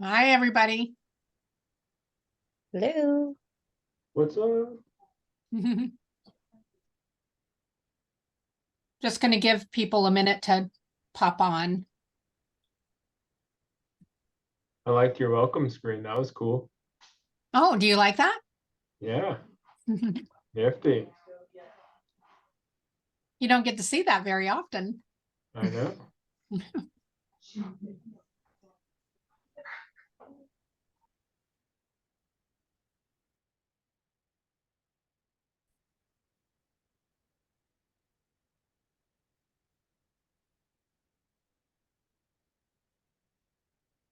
Hi, everybody. Hello. What's up? Just going to give people a minute to pop on. I liked your welcome screen. That was cool. Oh, do you like that? Yeah, nifty. You don't get to see that very often. I know.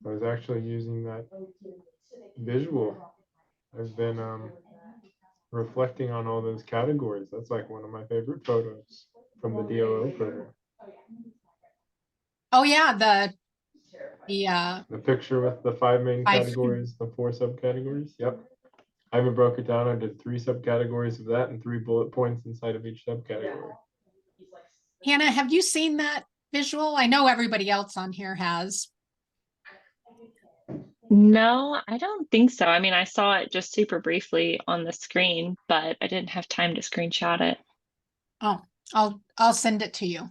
I was actually using that visual. I've been reflecting on all those categories. That's like one of my favorite photos from the DOO program. Oh yeah, the The picture with the 5 main Five. categories, the 4 subcategories. Yep. I even broke it down. I did 3 subcategories of that and 3 bullet points inside of each subcategory. Hannah, have you seen that visual? I know everybody else on here has. No, I don't think so. I mean, I saw it just super briefly on the screen, but I didn't have time to screenshot it. Oh, I'll send it to you.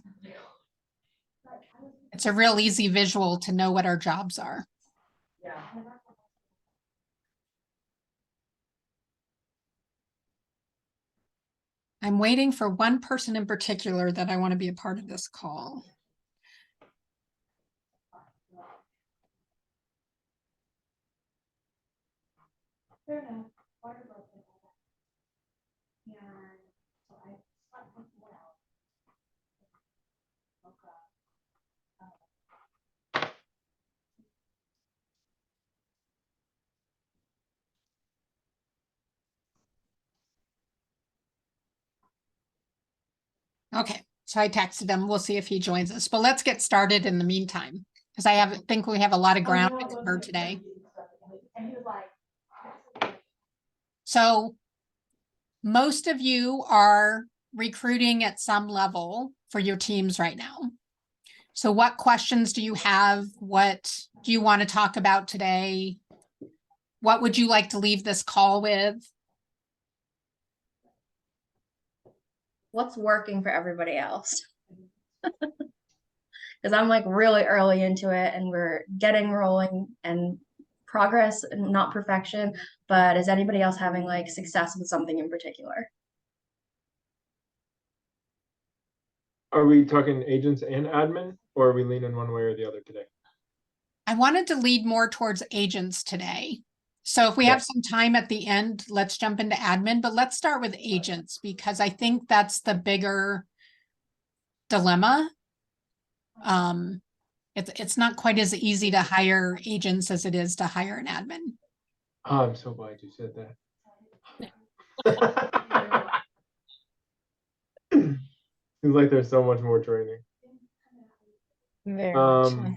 It's a real easy visual to know what our jobs are. I'm waiting for one person in particular that I want to be a part of this call. Okay, so I texted him. We'll see if he joins us, but let's get started in the meantime, because think we have a lot of ground to cover today. So most of you are recruiting at some level for your teams right now. So what questions do you have? What do you want to talk about today? What would you like to leave this call with? What's working for everybody else? Because I'm like really early into it and we're getting rolling and progress, not perfection. But is anybody else having like success with something in particular? Are we talking agents and admin, or are we leaning one way or the other today? I wanted to lead more towards agents today. So if we have some time at the end, let's jump into admin, but let's start with agents because I think that's the bigger dilemma. It's not quite as easy to hire agents as it is to hire an admin. Oh, I'm so glad you said that. Seems like there's so much more training. Very much so.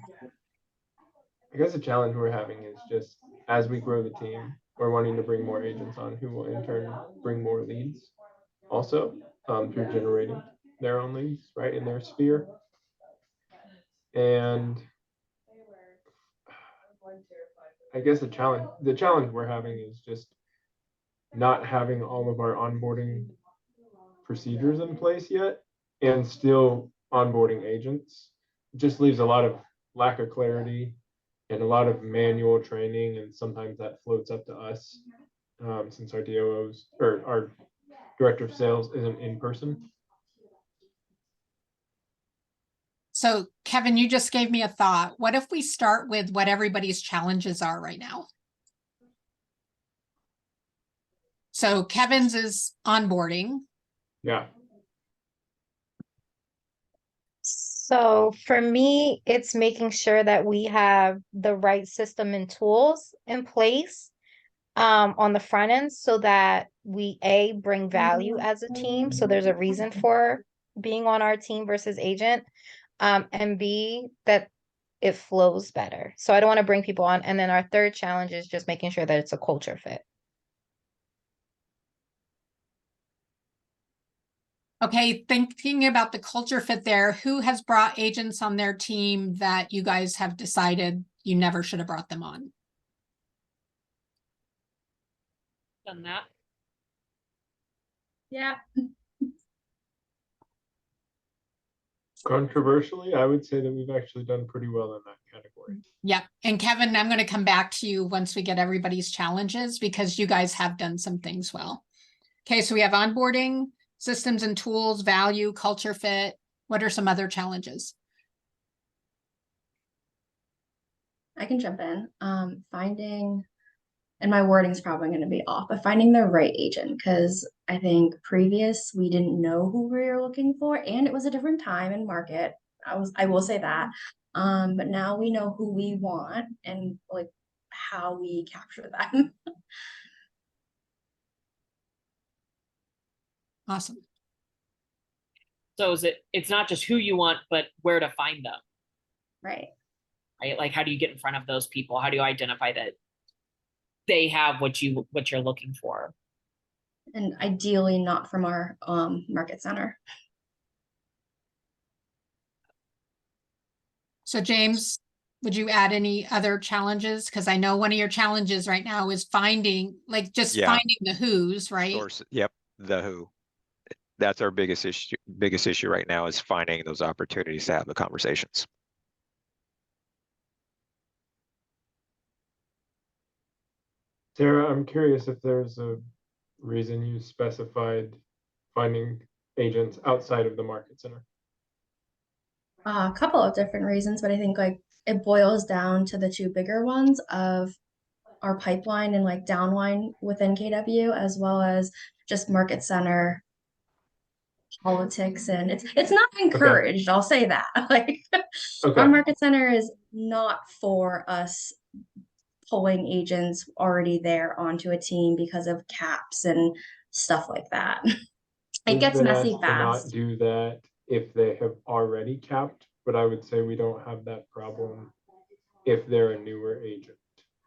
I guess the challenge we're having is just as we grow the team, we're wanting to bring more agents on who will in turn bring more leads also through generating their own leads, right, in their sphere. And I guess the challenge we're having is just not having all of our onboarding procedures in place yet and still onboarding agents. It just leaves a lot of lack of clarity and a lot of manual training, and sometimes that floats up to us since our DOOs or our director of sales isn't in person. So Kevin, you just gave me a thought. What if we start with what everybody's challenges are right now? So Kevin's is onboarding. Yeah. So for me, it's making sure that we have the right system and tools in place on the front end so that we bring value as a team. So there's a reason for being on our team versus agent. And B, that it flows better. So I don't want to bring people on. And then our third challenge is just making sure that it's a culture fit. Okay, thinking about the culture fit there, who has brought agents on their team that you guys have decided you never should have brought them on? Done that. Yeah. Controversially, I would say that we've actually done pretty well in that category. Yeah, and Kevin, I'm going to come back to you once we get everybody's challenges because you guys have done some things well. Okay, so we have onboarding, systems and tools, value, culture fit. What are some other challenges? I can jump in. Finding, and my wording's probably going to be off, but finding the right agent, because I think previous we didn't know who we were looking for, and it was a different time and market. I will say that. But now we know who we want and like how we capture them. Awesome. So it's not just who you want, but where to find them, Right. right? Like, how do you get in front of those people? How do you identify that they have what you're looking for? And ideally not from our market center. So James, would you add any other challenges? Because I know one of your challenges right now is finding, like just Yeah. finding the who's, right? Source, yep, the who. That's our biggest issue right now is finding those opportunities to have the conversations. Sarah, I'm curious if there's a reason you specified finding agents outside of the market center. A couple of different reasons, but I think like it boils down to the two bigger ones of our pipeline and like downline within KW, as well as just market center politics. And it's not encouraged, I'll say that. Like Okay. our market center is not for us pulling agents already there onto a team because of caps and stuff like that. It We've gets been messy asked to not fast. do that if they have already capped, but I would say we don't have that problem if they're a newer agent.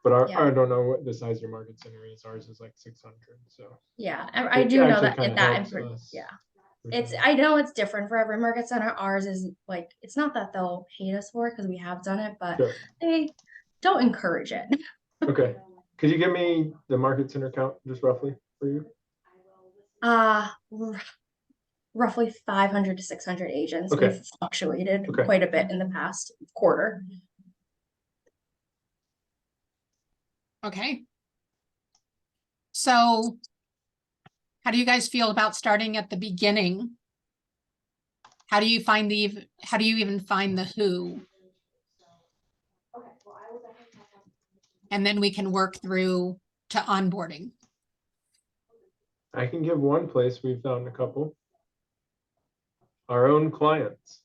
But Yeah. I don't know what the size of your market center is. Ours is like 600, so. Yeah, I it do know actually that kinda that helps us yeah. for It's some- I know it's different for every market center. Ours is like it's not that they'll hate us for it because we have done it, but Sure. they don't encourage it. Okay, could you give me the market center count just roughly for you? Roughly 500 to 600 agents. Okay. We've fluctuated Okay. quite a bit in the past quarter. Okay. So how do you guys feel about starting at the beginning? How do you even find the who? And then we can work through to onboarding. I can give one place we've found a couple. Our own clients.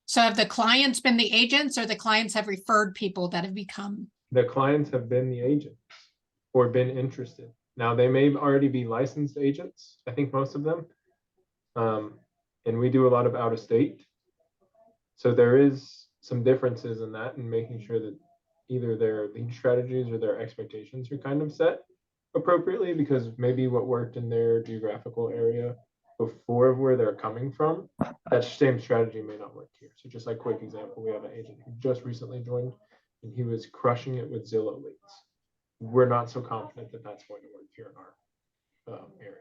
So have the clients been the agents or the clients have referred people that have become? The clients have been the agents or been interested. Now, they may already be licensed agents, I think most of them. And we do a lot of out of state. So there is some differences in that and making sure that either their lead strategies or their expectations are kind of set appropriately, because maybe what worked in their geographical area before where they're coming from, that same strategy may not work here. So just like quick example, we have an agent who just recently joined and he was crushing it with Zillow leads. We're not so confident that that's going to work here in our area.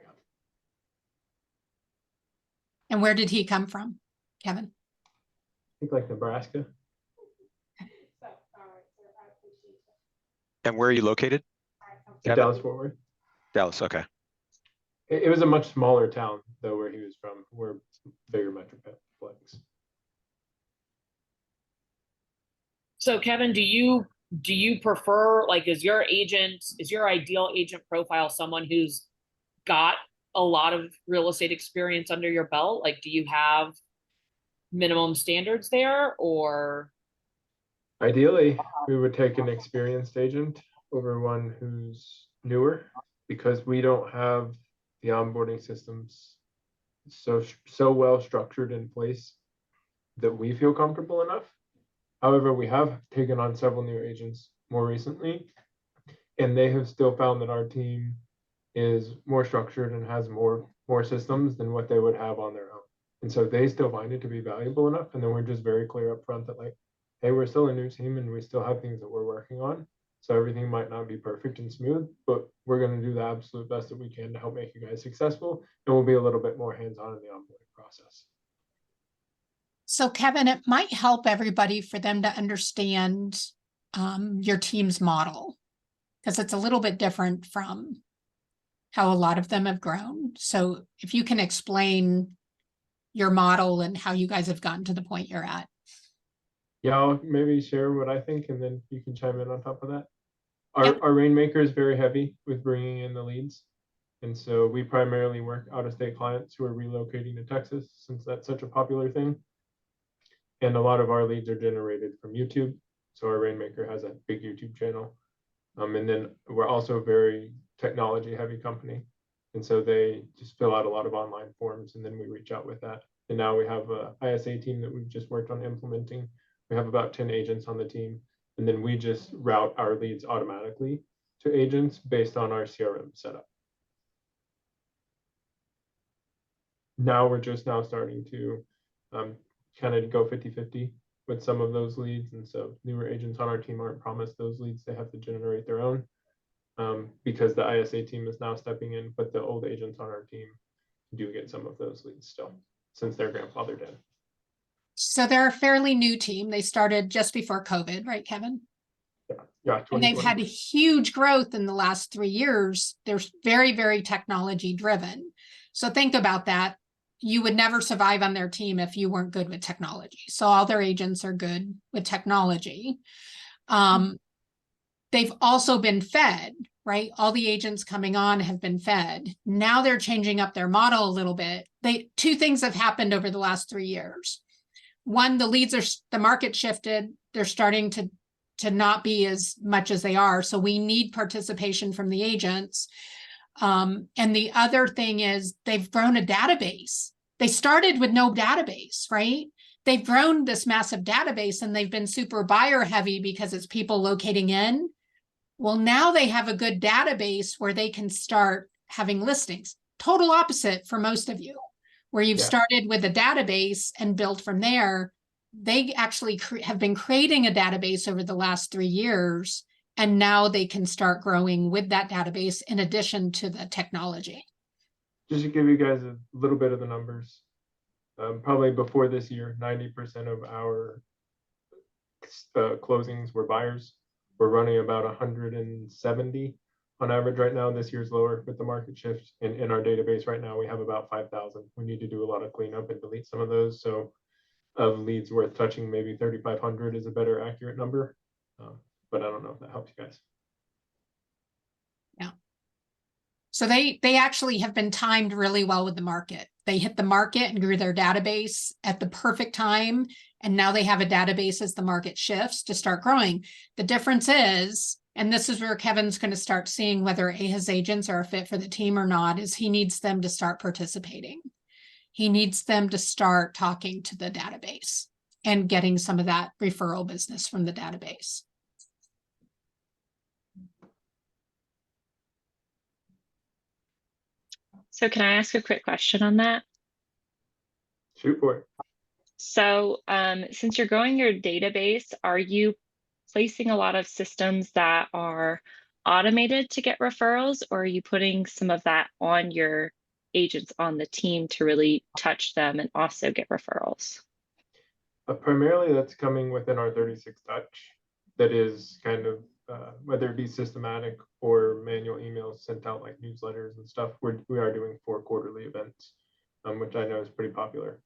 And where did he come from, Kevin? I think like Nebraska. And where are you located? Kevin? Dallas Fort Worth. Dallas, okay. It was a much smaller town though where he was from. We're bigger metroplex. So Kevin, do you prefer, like, is your ideal agent profile someone who's got a lot of real estate experience under your belt? Like, do you have minimum standards there, or? Ideally, we would take an experienced agent over one who's newer, because we don't have the onboarding systems so well structured in place that we feel comfortable enough. However, we have taken on several new agents more recently, and they have still found that our team is more structured and has more more systems than what they would have on their own. And so they still find it to be valuable enough. And then we're just very clear up front that like, hey, we're still a new team and we still have things that we're working on. So everything might not be perfect and smooth, but we're going to do the absolute best that we can to help make you guys successful. And we'll be a little bit more hands-on in the onboarding process. So Kevin, it might help everybody for them to understand your team's model, because it's a little bit different from how a lot of them have grown. So if you can explain your model and how you guys have gotten to the point you're at. Yeah, I'll maybe share what I think and then you can chime in on top of that. Yep. Our Rainmaker is very heavy with bringing in the leads. And so we primarily work out-of-state clients who are relocating to Texas since that's such a popular thing. And a lot of our leads are generated from YouTube. So our Rainmaker has a big YouTube channel. And then we're also a very technology heavy company. And so they just fill out a lot of online forms and then we reach out with that. And now we have a ISA team that we've just worked on implementing. We have about 10 agents on the team. And then we just route our leads automatically to agents based on our CRM setup. Now we're just now starting to kind of go 50-50 with some of those leads. And so newer agents on our team aren't promised those leads. They have to generate their own because the ISA team is now stepping in, but the old agents on our team do get some of those leads still since they're grandfathered in. So they're a fairly new team. They started just before COVID, right, Kevin? Yeah. And they've had 2020. huge growth in the last 3 years. They're very, very technology driven. So think about that. You would never survive on their team if you weren't good with technology. So all their agents are good with technology. They've also been fed, right? All the agents coming on have been fed. Now they're changing up their model a little bit. Two things have happened over the last 3 years. One, the market shifted. They're starting to not be as much as they are. So we need participation from the agents. And the other thing is they've grown a database. They started with no database, right? They've grown this massive database and they've been super buyer heavy because it's people locating in. Well, now they have a good database where they can start having listings. Total opposite for most of you, where you've started with a database and built from there. They actually have been creating a database over the last 3 years, and now they can start growing with that database in addition to the technology. Just to give you guys a little bit of the numbers, probably before this year, 90% of our closings were buyers. We're running about 170 on average right now. This year's lower with the market shift. And in our database right now, we have about 5,000. We need to do a lot of cleanup and delete some of those. So of leads worth touching, maybe 3,500 is a better accurate number. But I don't know if that helps you guys. Yeah. So they actually have been timed really well with the market. They hit the market and grew their database at the perfect time. And now they have a database as the market shifts to start growing. The difference is, and this is where Kevin's going to start seeing whether his agents are a fit for the team or not, is he needs them to start participating. He needs them to start talking to the database and getting some of that referral business from the database. So can I ask a quick question on that? Shoot for it. So since you're growing your database, are you placing a lot of systems that are automated to get referrals, or are you putting some of that on your agents on the team to really touch them and also get referrals? Primarily that's coming within our 36 touch. That is kind of, whether it be systematic or manual emails sent out like newsletters and stuff, we are doing 4 quarterly events, which I know is pretty popular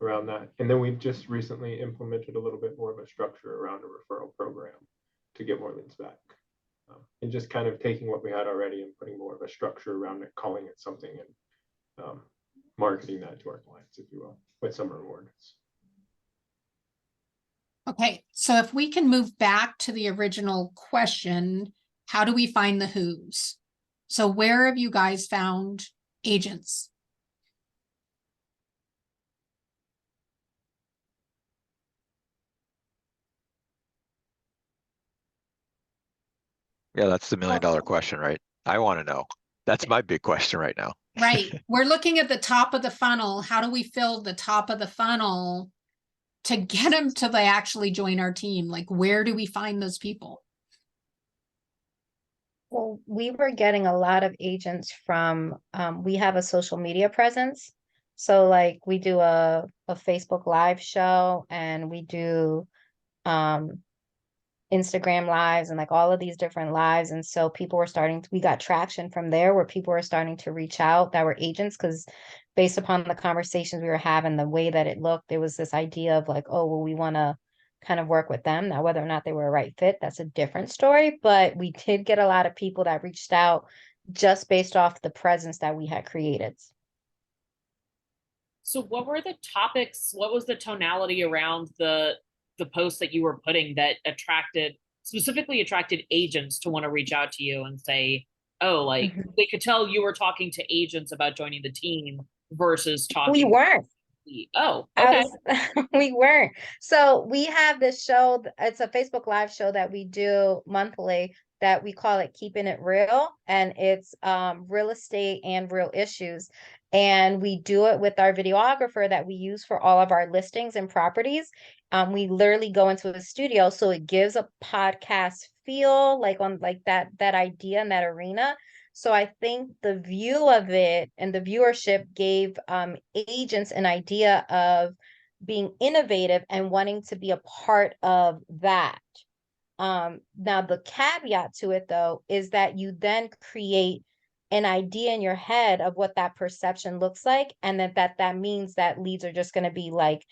around that. And then we've just recently implemented a little bit more of a structure around a referral program to get more leads back. And just kind of taking what we had already and putting more of a structure around it, calling it something and marketing that to our clients, if you will, with some rewards. Okay, so if we can move back to the original question, how do we find the who's? So where have you guys found agents? Yeah, that's the $1 million question, right? I want to know. That's my big question right now. Right. We're looking at the top of the funnel. How do we fill the top of the funnel to get them to they actually join our team? Like, where do we find those people? Well, we were getting a lot of agents from, we have a social media presence. So like we do a Facebook Live show and we do Instagram lives and like all of these different lives. And so people were we got traction from there where people were starting to reach out that were agents because based upon the conversations we were having, the way that it looked, there was this idea of like, oh, well, we want to kind of work with them. Now, whether or not they were a right fit, that's a different story. But we did get a lot of people that reached out just based off the presence that we had created. So what were the topics? What was the tonality around the posts that you were putting that specifically attracted agents to want to reach out to you and say, oh, like they could tell you were talking to agents about joining the team versus talking. We weren't. Oh, okay. We weren't. So we have this show. It's a Facebook Live show that we do monthly that we call it Keeping It Real. And it's real estate and real issues. And we do it with our videographer that we use for all of our listings and properties. We literally go into a studio. So it gives a podcast feel like on like that idea in that arena. So I think the view of it and the viewership gave agents an idea of being innovative and wanting to be a part of that. Now, the caveat to it, though, is that you then create an idea in your head of what that perception looks like. And that means that leads are just going to be like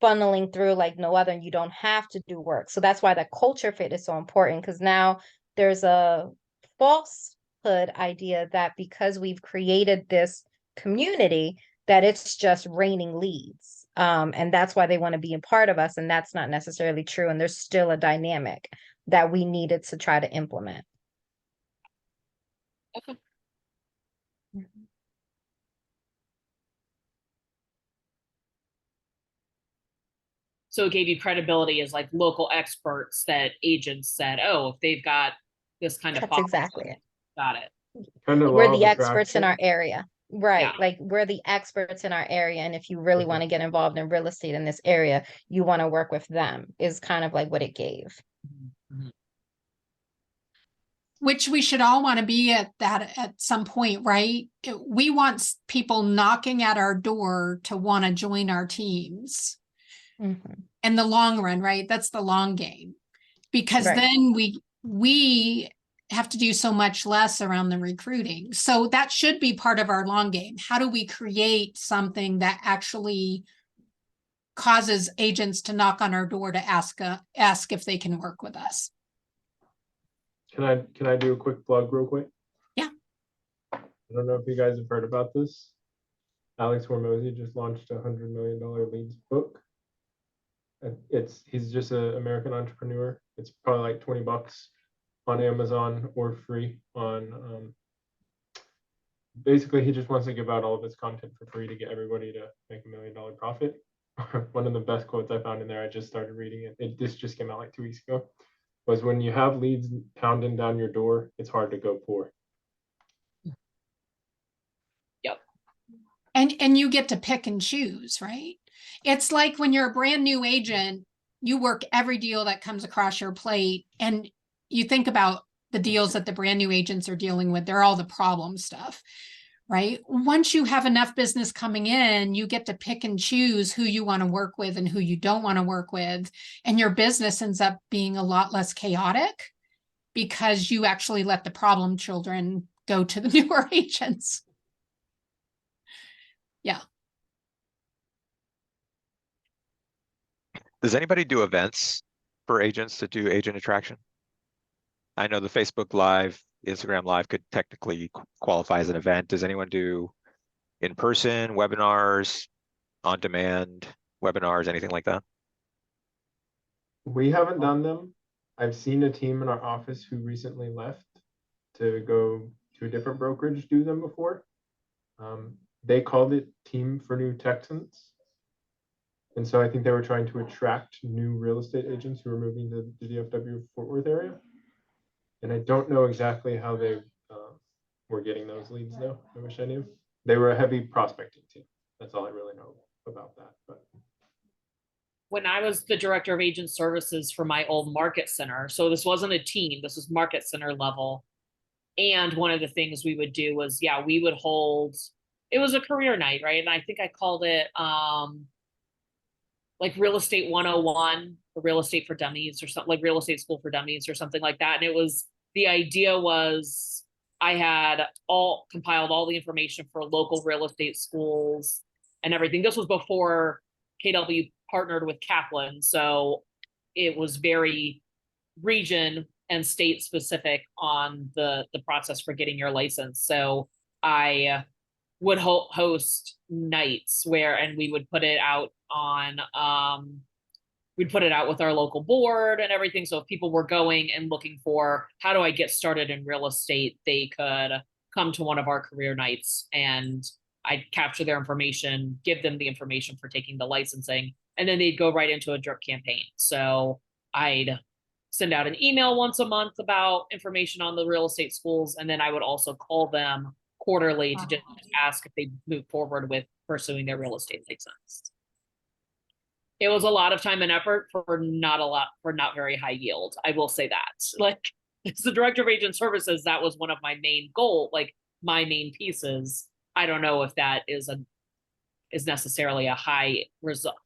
funneling through like no other, and you don't have to do work. So that's why the culture fit is so important because now there's a falsehood idea that because we've created this community that it's just raining leads. And that's why they want to be a part of us. And that's not necessarily true. And there's still a dynamic that we needed to try to implement. Okay. So it gave you credibility as like local experts that agents said, oh, if they've got this kind of That's following, exactly it. got it. Kind of We're law the of experts in attraction. our area. Right. Yeah. Like we're the experts in our area. And if you really Mhm. want to get involved in real estate in this area, you want to work with them is kind of like what it gave. Which we should all want to be at that at some point, right? We want people knocking at our door to want to join our teams. In the long run, right? That's the long game. Because Right. then we have to do so much less around the recruiting. So that should be part of our long game. How do we create something that actually causes agents to knock on our door to ask if they can work with us? Can I do a quick plug real quick? Yeah. I don't know if you guys have heard about this. Alex Hormozy just launched a $100 million leads book. He's just an American entrepreneur. It's probably like $20 on Amazon or free on basically he just wants to give out all of his content for free to get everybody to make $1 million profit. One of the best quotes I found in there, I just started reading it. This just came out like 2 weeks ago, was when you have leads pounding down your door, it's hard to go poor. Yep. And you get to pick and choose, right? It's like when you're a brand new agent, you work every deal that comes across your plate and you think about the deals that the brand new agents are dealing with. They're all the problem stuff, right? Once you have enough business coming in, you get to pick and choose who you want to work with and who you don't want to work with. And your business ends up being a lot less chaotic because you actually let the problem children go to the newer agents. Yeah. Does anybody do events for agents to do agent attraction? I know the Facebook Live, Instagram Live could technically qualify as an event. Does anyone do in-person webinars, on-demand webinars, anything like that? We haven't done them. I've seen a team in our office who recently left to go to a different brokerage do them before. They called it Team for New Texans. And so I think they were trying to attract new real estate agents who were moving to the DFW Fort Worth area. And I don't know exactly how they were getting those leads though. I wish I knew. they were a heavy prospecting team. That's all I really know about that. But When I was the director of agent services for my old market center, so this wasn't a team, this was market center level. And one of the things we would do was, yeah, we would hold, it was a career night, right? And I think I called it like Real Estate 101 or Real Estate for Dummies or something, like Real Estate School for Dummies or something like that. And it was, the idea was I had compiled all the information for local real estate schools and everything. This was before KW partnered with Kaplan. So it was very region and state specific on the process for getting your license. So I would host nights and we would put it out on, we'd put it out with our local board and everything. So if people were going and looking for, how do I get started in real estate, they could come to one of our career nights and I'd capture their information, give them the information for taking the licensing, and then they'd go right into a drip campaign. So I'd send out an email once a month about information on the real estate schools. And then I would also call them quarterly to just ask if they move forward with pursuing their real estate license. It was a lot of time and effort for not very high yield. I will say that. Like, as the director of agent services, that was one of my main goal, like my main pieces. I don't know if that is necessarily a high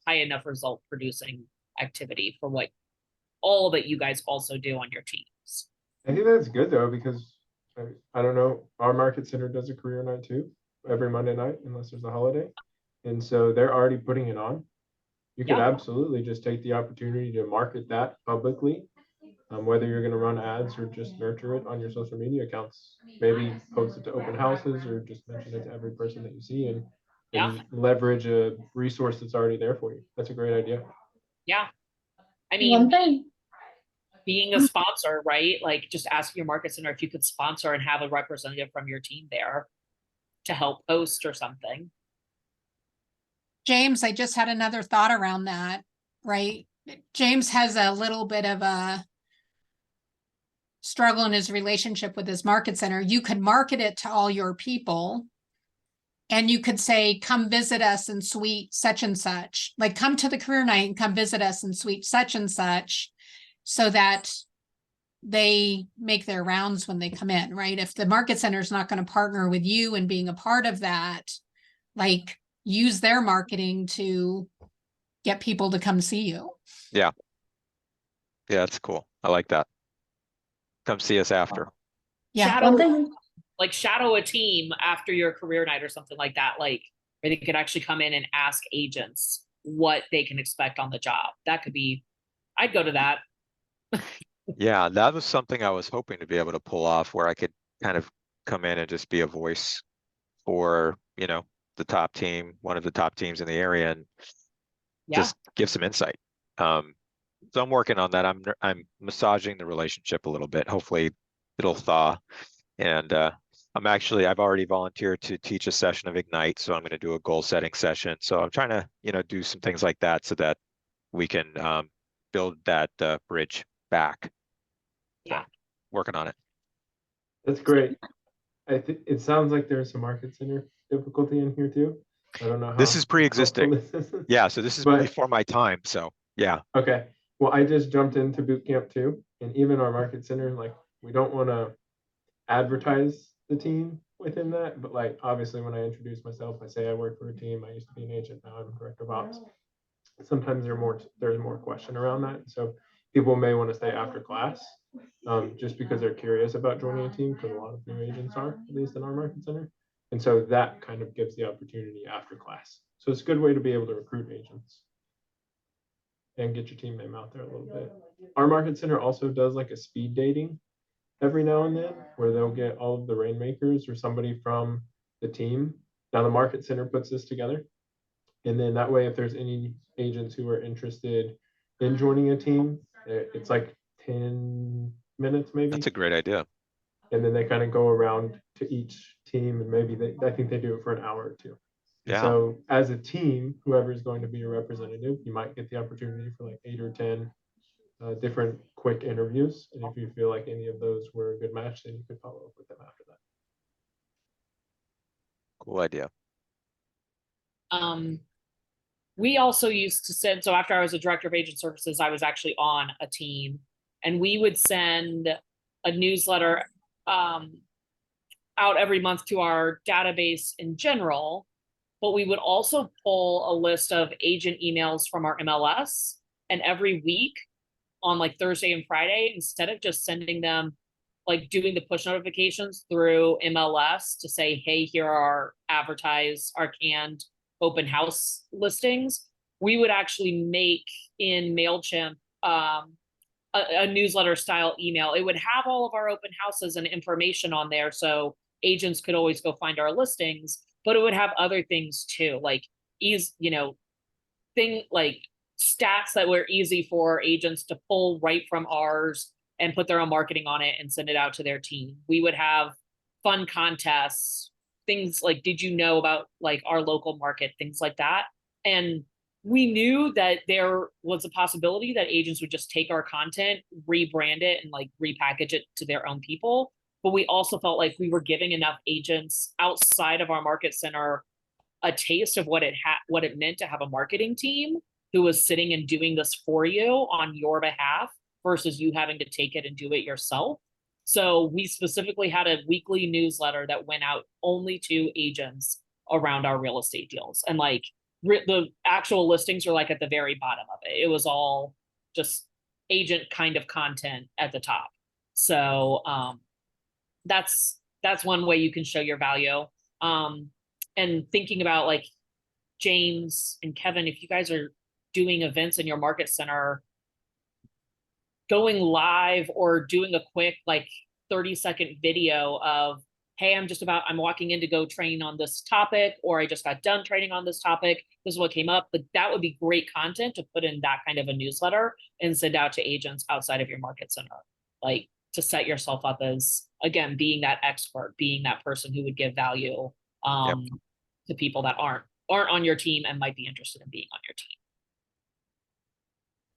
enough result producing activity for what all that you guys also do on your teams. I think that's good though, because I don't know, our market center does a career night too, every Monday night, unless there's a holiday. And so they're already putting it on. You could Yeah. absolutely just take the opportunity to market that publicly, whether you're going to run ads or just nurture it on your social media accounts. Maybe post it to open houses or just mention it to every person that you see and Yeah. leverage a resource that's already there for you. That's a great idea. Yeah. I One mean, thing, being a sponsor, right? Like, just ask your market center if you could sponsor and have a representative from your team there to help host or something. James, I just had another thought around that, right? James has a little bit of a struggle in his relationship with his market center. You could market it to all your people and you could say, come visit us in suite such and such, like come to the career night and come visit us in suite such and such, so that they make their rounds when they come in, right? If the market center is not going to partner with you and being a part of that, like use their marketing to get people to come see you. Yeah, that's cool. I like that. Come see us after. Yeah. one thing, Shadow a team after your career night or something like that, like where they could actually come in and ask agents what they can expect on the job. That could be, I'd go to that. Yeah, that was something I was hoping to be able to pull off, where I could kind of come in and just be a voice for, the top team, one of the top teams in the area, and Yeah. just give some insight. So I'm working on that. I'm massaging the relationship a little bit. Hopefully it'll thaw. And I've already volunteered to teach a session of Ignite. So I'm going to do a goal setting session. So I'm trying to, do some things like that so that we can build that bridge back. Yeah. So, working on it. That's great. I think it sounds like there's some market center difficulty in here too. I don't know how. This is pre-existing. helpful this is. Yeah, so this is But- before my time. So yeah. Okay. Well, I just jumped into boot camp too. And even our market center, like, we don't want to advertise the team within that. But like, obviously when I introduce myself, I say I work for a team. I used to be an agent. Now I'm a director of ops. Sometimes there's more question around that. So people may want to stay after class, just because they're curious about joining a team, because a lot of new agents are, at least in our market center. And so that kind of gives the opportunity after class. So it's a good way to be able to recruit agents and get your team name out there a little bit. Our market center also does like a speed dating every now and then, where they'll get all of the rainmakers or somebody from the team. Now the market center puts this together. And then that way, if there's any agents who are interested in joining a team, it's like 10 minutes maybe. That's a great idea. And then they kind of go around to each team, and maybe I think they do it for an hour or two. Yeah. So as a team, whoever is going to be a representative, you might get the opportunity for like 8 or 10 different quick interviews. And if you feel like any of those were a good match, then you could follow up with them after that. Cool idea. We also used to send, so after I was a director of agent services, I was actually on a team, and we would send a newsletter out every month to our database in general, but we would also pull a list of agent emails from our MLS, and every week on like Thursday and Friday, instead of just sending them, like doing the push notifications through MLS to say, hey, here are our canned open house listings, we would actually make in MailChimp a newsletter style email. It would have all of our open houses and information on there, so agents could always go find our listings, but it would have other things too, like like stats that were easy for agents to pull right from ours and put their own marketing on it and send it out to their team. We would have fun contests, things like, did you know about like our local market, things like that. And we knew that there was a possibility that agents would just take our content, rebrand it, and like repackage it to their own people. But we also felt like we were giving enough agents outside of our market center a taste of what it meant to have a marketing team who was sitting and doing this for you on your behalf versus you having to take it and do it yourself. So we specifically had a weekly newsletter that went out only to agents around our real estate deals. And like the actual listings were like at the very bottom of it. It was all just agent kind of content at the top. So that's one way you can show your value. And thinking about like James and Kevin, if you guys are doing events in your market center, going live or doing a quick like 30-second video of, hey, I'm walking in to go train on this topic, or I just got done training on this topic, this is what came up. But that would be great content to put in that kind of a newsletter and send out to agents outside of your market center, like to set yourself up as, again, being that expert, being that person who would give value to people that aren't on your team and might be interested in being on your team.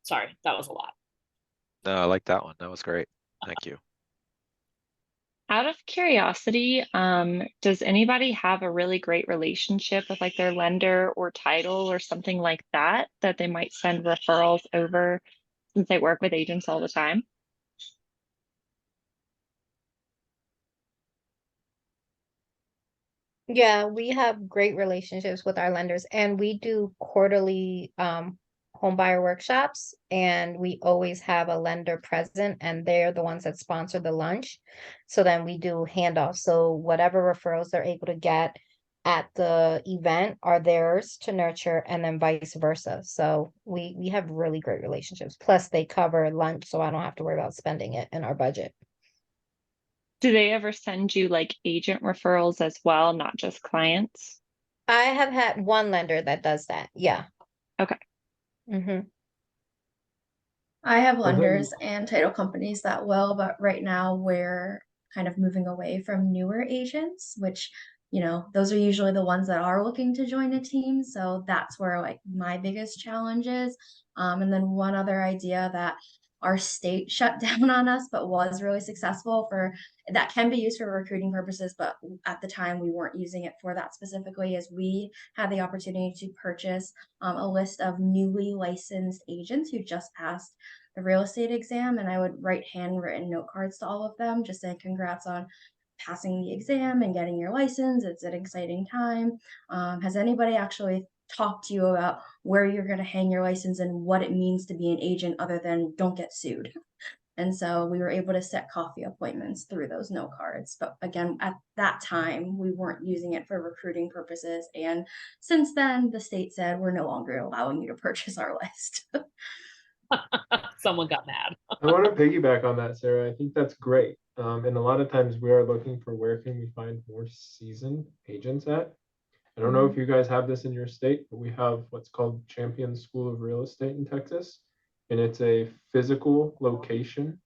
Sorry, that was a lot. No, I like that one. That was great. Thank you. Out of curiosity, does anybody have a really great relationship with like their lender or title or something like that they might send referrals over since they work with agents all the time? Yeah, we have great relationships with our lenders, and we do quarterly home buyer workshops, and we always have a lender present, and they're the ones that sponsor the lunch. So then we do handoffs. So whatever referrals they're able to get at the event are theirs to nurture, and then vice versa. So we have really great relationships. Plus they cover lunch, so I don't have to worry about spending it in our budget. Do they ever send you like agent referrals as well, not just clients? I have had one lender that does that. Yeah. Okay. Mm-hmm. I have then- lenders and title companies that will, but right now we're kind of moving away from newer agents, which, those are usually the ones that are looking to join a team. So that's where like my biggest challenge is. And then one other idea that our state shut down on us, but was really successful that can be used for recruiting purposes, but at the time we weren't using it for that specifically, is we had the opportunity to purchase a list of newly licensed agents who just passed the real estate exam, and I would write handwritten note cards to all of them just saying congrats on passing the exam and getting your license. It's an exciting time. Has anybody actually talk to you about where you're going to hang your license and what it means to be an agent other than don't get sued? And so we were able to set coffee appointments through those note cards. But again, at that time, we weren't using it for recruiting purposes. And since then, the state said we're no longer allowing you to purchase our list. Someone got mad. I want to piggyback on that, Sarah. I think that's great. And a lot of times we are looking for where can we find more seasoned agents at. I don't know if you guys have this in your state, but we have what's called Champion School of Real Estate in Texas. And it's a physical location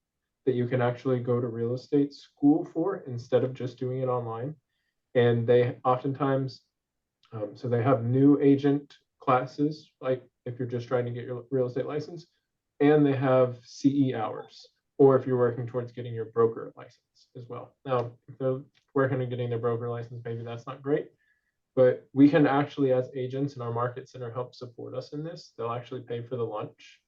that you can actually go to real estate school for instead of just doing it online. And they oftentimes, so they have new agent classes, like if you're just trying to get your real estate license, and they have CE hours, or if you're working towards getting your broker license as well. Now, if they're working on getting their broker license, maybe that's not great. But we can actually, as agents in our market center, help support us in this. They'll actually pay for the lunch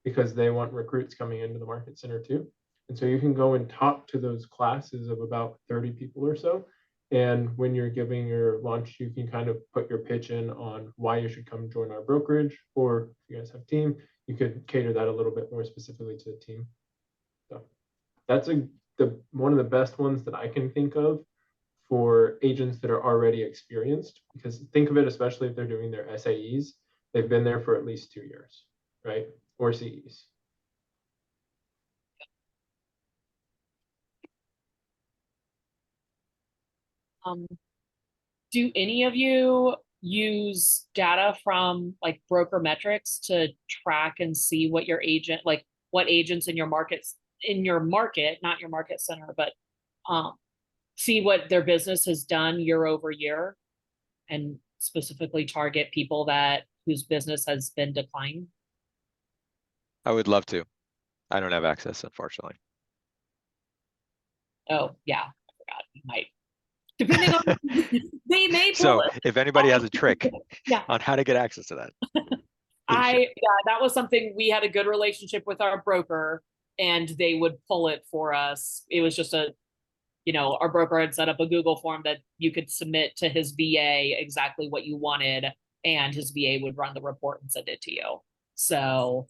because they want recruits coming into the market center too. And so you can go and talk to those classes of about 30 people or so. And when you're giving your lunch, you can kind of put your pitch in on why you should come join our brokerage, or if you guys have team, you could cater that a little bit more specifically to the team. So that's one of the best ones that I can think of for agents that are already experienced, because think of it, especially if they're doing their SAEs, they've been there for at least 2 years, right? Or CEs. Do any of you use data from like broker metrics to track and see what your agent, like what agents in your markets, not your market center, but see what their business has done year over year, and specifically target people whose business has been declining? I would love to. I don't have access, unfortunately. Oh yeah, I forgot. You might, depending on they may pull So it. if anybody has a trick Yeah. on how to get access to that. please share. That was something, we had a good relationship with our broker, and they would pull it for us. It was just our broker had set up a Google form that you could submit to his VA exactly what you wanted, and his VA would run the report and send it to you. So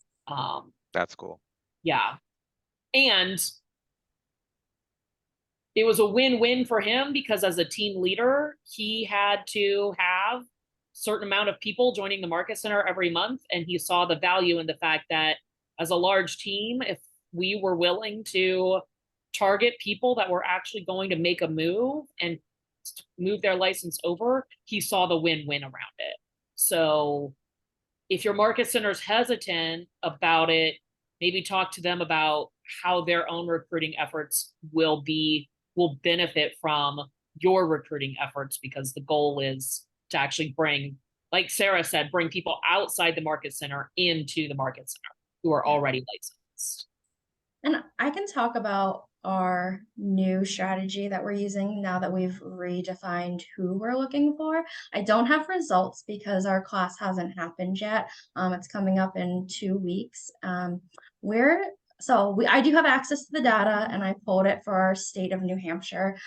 That's cool. yeah. And it was a win-win for him, because as a team leader, he had to have a certain amount of people joining the market center every month. And he saw the value in the fact that as a large team, if we were willing to target people that were actually going to make a move and move their license over, he saw the win-win around it. So if your market center's hesitant about it, maybe talk to them about how their own recruiting efforts will benefit from your recruiting efforts, because the goal is to actually bring, like Sarah said, bring people outside the market center into the market center who are already licensed. And I can talk about our new strategy that we're using now that we've redefined who we're looking for. I don't have results because our class hasn't happened yet. It's coming up in 2 weeks. I do have access to the data, and I pulled it for our state of New Hampshire.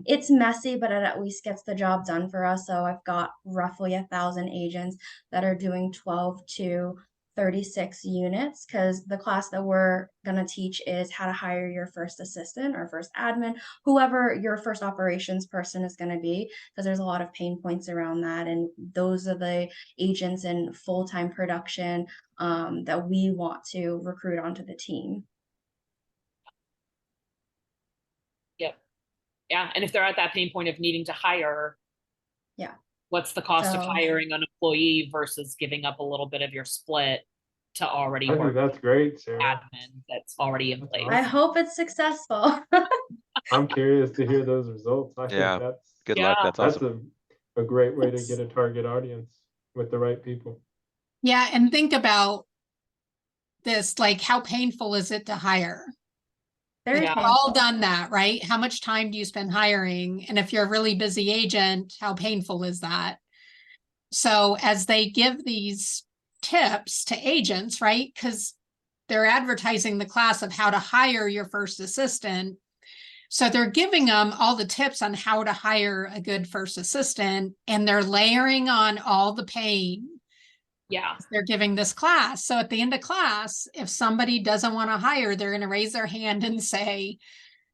It's messy, but it at least gets the job done for us. So I've got roughly 1,000 agents that are doing 12 to 36 units, because the class that we're going to teach is how to hire your first assistant or first admin, whoever your first operations person is going to be, because there's a lot of pain points around that. And those are the agents in full-time production that we want to recruit onto the team. Yep. Yeah. And if they're at that pain point of needing to hire, yeah, what's the cost of hiring an employee versus giving up a little bit of your split to already work? That's great, Sarah. Admin that's already in place. I hope it's successful. I'm curious to hear those results. I think that's Good luck. That's awesome. a great way to get a target audience with the right people. Yeah, and think about this, like, how painful is it to hire? Very We've painful. all done that, right? How much time do you spend hiring? And if you're a really busy agent, how painful is that? So as they give these tips to agents, right? Because they're advertising the class of how to hire your first assistant. So they're giving them all the tips on how to hire a good first assistant, and they're layering on all the pain. Yeah. They're giving this class. So at the end of class, if somebody doesn't want to hire, they're going to raise their hand and say,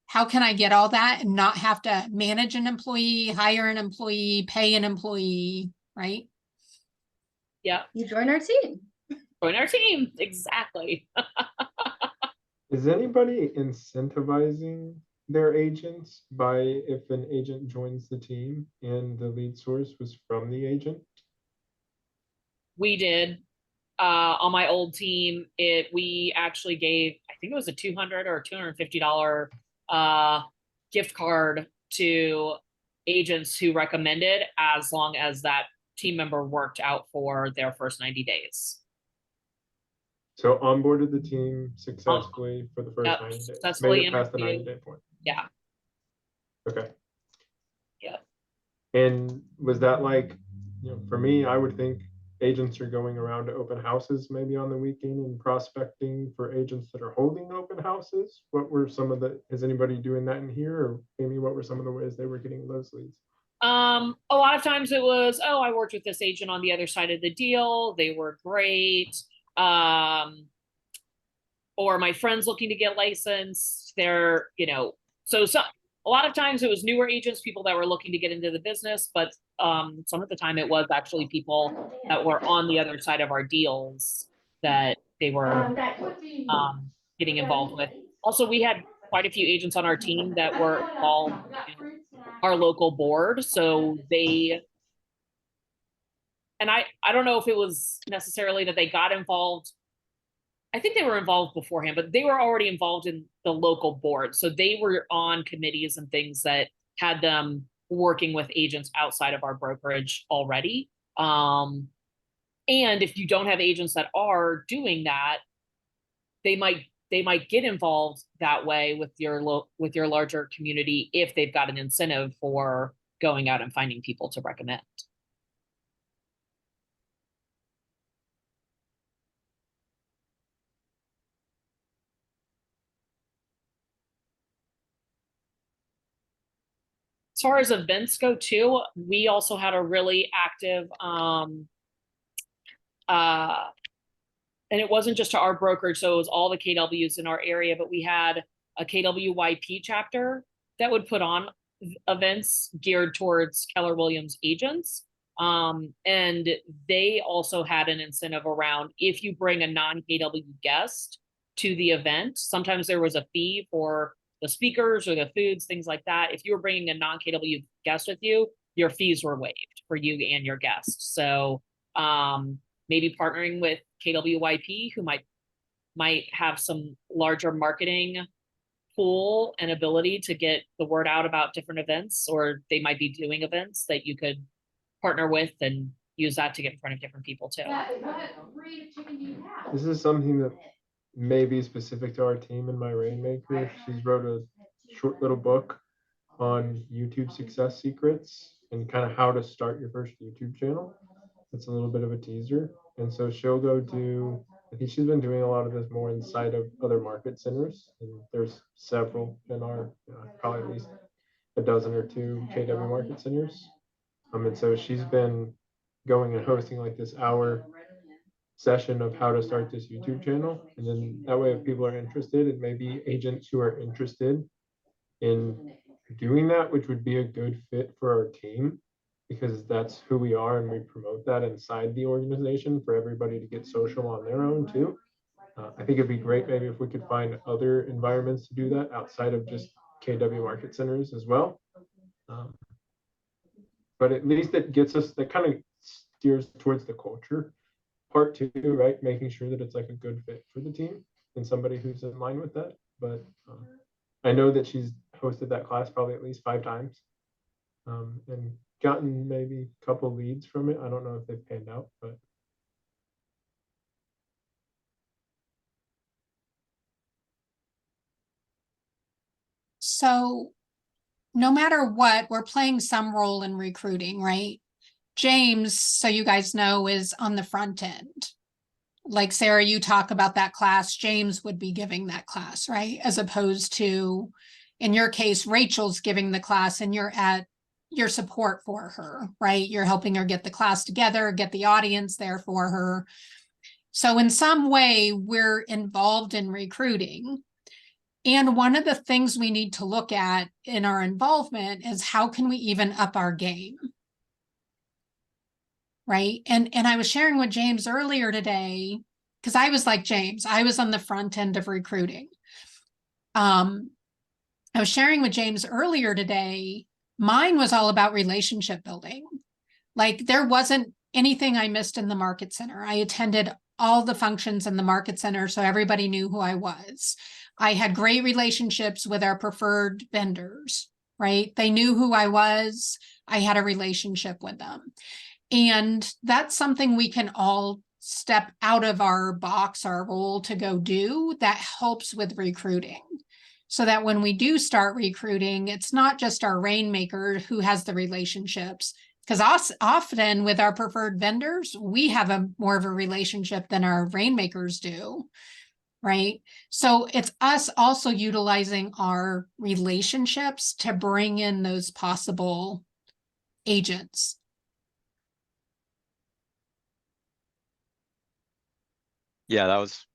how can I get all that and not have to manage an employee, hire an employee, pay an employee, right? Yeah. You join our team. Join our team. Exactly. Is anybody incentivizing their agents by if an agent joins the team and the lead source was from the agent? We did. On my old team, we actually gave, I think it was a $200 or $250 gift card to agents who recommended, as long as that team member worked out for their first 90 days. So onboarded the team successfully for the first 90 days. Successfully made it past the 90-day point. Yeah. Okay. Yeah. And was that like, for me, I would think agents are going around to open houses maybe on the weekend and prospecting for agents that are holding open houses. What were some of is anybody doing that in here? Or Amy, what were some of the ways they were getting those leads? A lot of times it was, oh, I worked with this agent on the other side of the deal. They were great. Or my friend's looking to get licensed. They're, so a lot of times it was newer agents, people that were looking to get into the business, but some of the time it was actually people that were on the other side of our deals that they were getting involved with. Also, we had quite a few agents on our team that were involved in our local board. So I don't know if it was necessarily that they got involved. I think they were involved beforehand, but they were already involved in the local board. So they were on committees and things that had them working with agents outside of our brokerage already. And if you don't have agents that are doing that, they might get involved that way with your larger community if they've got an incentive for going out and finding people to recommend. As far as events go too, we also had a really active, and it wasn't just to our brokerage, so it was all the KWs in our area, but we had a KWYP chapter that would put on events geared towards Keller Williams agents. And they also had an incentive around if you bring a non-KW guest to the event, sometimes there was a fee for the speakers or the foods, things like that. If you were bringing a non-KW guest with you, your fees were waived for you and your guests. So maybe partnering with KWYP, who might have some larger marketing pool and ability to get the word out about different events, or they might be doing events that you could partner with and use that to get in front of different people too. This is something that may be specific to our team and my Rainmaker. She's wrote a short little book on YouTube success secrets and kind of how to start your first YouTube channel. It's a little bit of a teaser. And so she'll go do, I think she's been doing a lot of this more inside of other market centers. And there's several in our, probably at least a dozen or two KW market centers. And so she's been going and hosting like this hour session of how to start this YouTube channel. And then that way, if people are interested, it may be agents who are interested in doing that, which would be a good fit for our team, because that's who we are and we promote that inside the organization for everybody to get social on their own too. I think it'd be great maybe if we could find other environments to do that outside of just KW market centers as well. But at least it gets us, that kind of steers towards the culture part too, right? Making sure that it's like a good fit for the team and somebody who's in line with that. But I know that she's hosted that class probably at least 5 times and gotten maybe a couple leads from it. I don't know if they've panned out, but. So no matter what, we're playing some role in recruiting, right? James, so you guys know, is on the front end. Like Sarah, you talk about that class, James would be giving that class, right? As opposed to, in your case, Rachel's giving the class and you're at your support for her, right? You're helping her get the class together, get the audience there for her. So in some way, we're involved in recruiting. And one of the things we need to look at in our involvement is how can we even up our game? Right. And I was sharing with James earlier today, because I was like James, I was on the front end of recruiting. I was sharing with James earlier today, mine was all about relationship building. Like there wasn't anything I missed in the market center. I attended all the functions in the market center, so everybody knew who I was. I had great relationships with our preferred vendors, right? They knew who I was. I had a relationship with them. And that's something we can all step out of our box, our role to go do that helps with recruiting. so that when we do start recruiting, it's not just our rainmaker who has the relationships. Because often with our preferred vendors, we have a more of a relationship than our rainmakers do, right? So it's us also utilizing our relationships to bring in those possible agents. Yeah, that was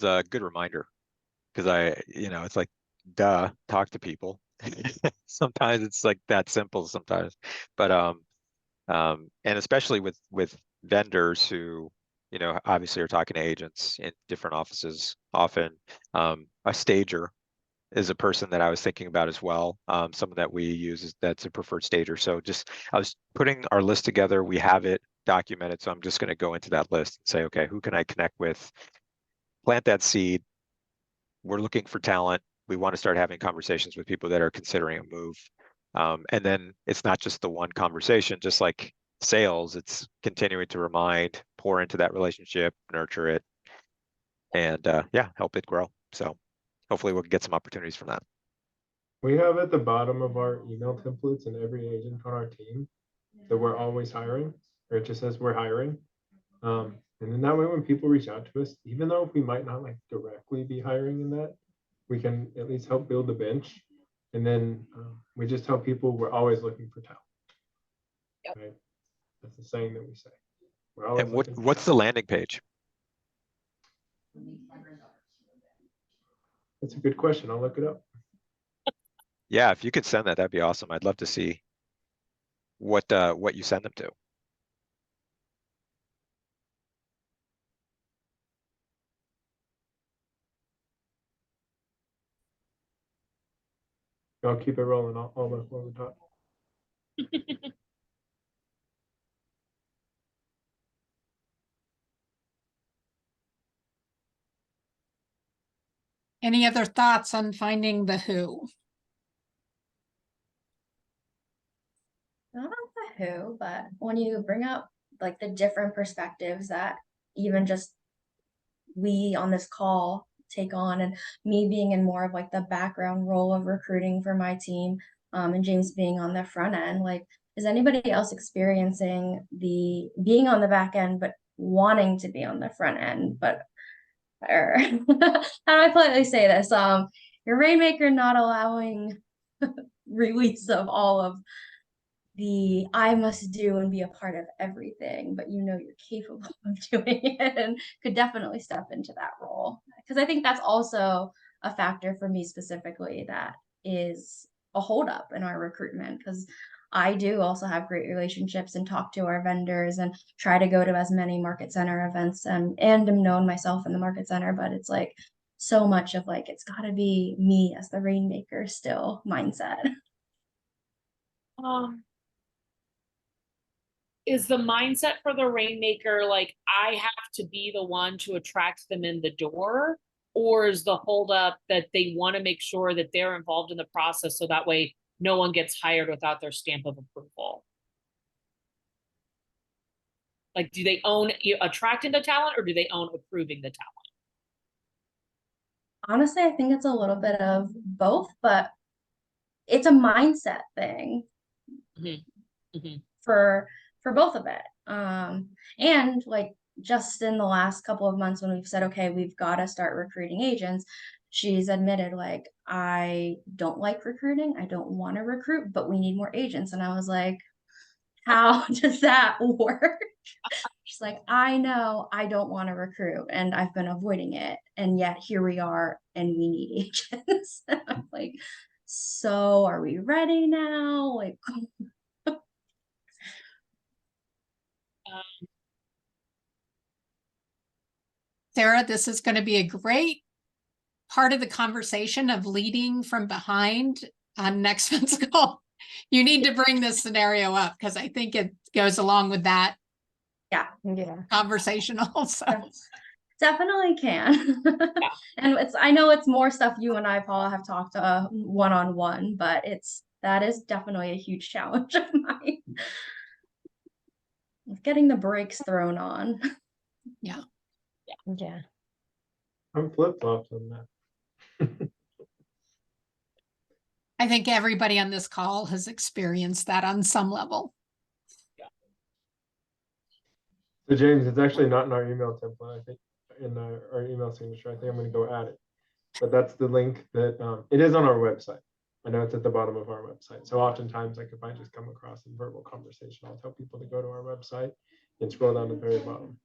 a good reminder, because it's like, duh, talk to people. Sometimes it's like that simple sometimes, but and especially with vendors who, obviously are talking to agents in different offices often. A stager is a person that I was thinking about as well. Someone that we use that's a preferred stager. So I was putting our list together. We have it documented. So I'm just going to go into that list and say, okay, who can I connect with? Plant that seed. We're looking for talent. We want to start having conversations with people that are considering a move. And then it's not just the one conversation, just like sales, it's continuing to remind, pour into that relationship, nurture it, and help it grow. So hopefully we'll get some opportunities from that. We have at the bottom of our email templates and every agent on our team that we're always hiring, or it just says we're hiring. And then that way, when people reach out to us, even though we might not like directly be hiring in that, we can at least help build the bench. And then we just tell people we're always looking for talent. Yep. Right? That's the saying that we say. We're always And looking for what's the talent. landing page? That's a good question. I'll look it up. Yeah, if you could send that, that'd be awesome. I'd love to see what you send them to. I'll keep it rolling. I'll look while we talk. Any other thoughts on finding the who? Not the who, but when you bring up like the different perspectives that even just we on this call take on, and me being in more of like the background role of recruiting for my team, and James being on the front end, like, is anybody else experiencing the being on the back end but wanting to be on the front end, but or how do I politely say this? Your rainmaker not allowing release of all of the I must do and be a part of everything, but you're capable of doing it and could definitely step into that role. Because I think that's also a factor for me specifically that is a holdup in our recruitment, because I do also have great relationships and talk to our vendors and try to go to as many market center events and am known myself in the market center, but it's like so much of like it's got to be me as the rainmaker still mindset. Is the mindset for the rainmaker like I have to be the one to attract them in the door, or is the holdup that they want to make sure that they're involved in the process so that way no one gets hired without their stamp of approval? Like, do they own attracting the talent, or do they own approving the talent? Honestly, I think it's a little bit of both, but it's a mindset thing for both of it. And like just in the last couple of months when we've said, okay, we've got to start recruiting agents, she's admitted like, I don't like recruiting. I don't want to recruit, but we need more agents. And I was like, how does that work? She's like, I know I don't want to recruit and I've been avoiding it. And yet here we are and we need agents. I'm like, so are we ready now? Like, Sarah, this is going to be a great part of the conversation of leading from behind on next month's call. You need to bring this scenario up because I think it goes along with that yeah, conversation also. Definitely can. And I know it's more stuff you and I, Paula, have talked one-on-one, but that is definitely a huge challenge of mine. Getting the brakes thrown on. Yeah. Yeah. I'm flip-flops on that. I think everybody on this call has experienced that on some level. So James, it's actually not in our email template, I think, in our email signature. I think I'm gonna go add it. But that's the link that, it is on our website. I know it's at the bottom of our website. So oftentimes, like if I just come across a verbal conversation, I'll tell people to go to our website and scroll down to the very bottom,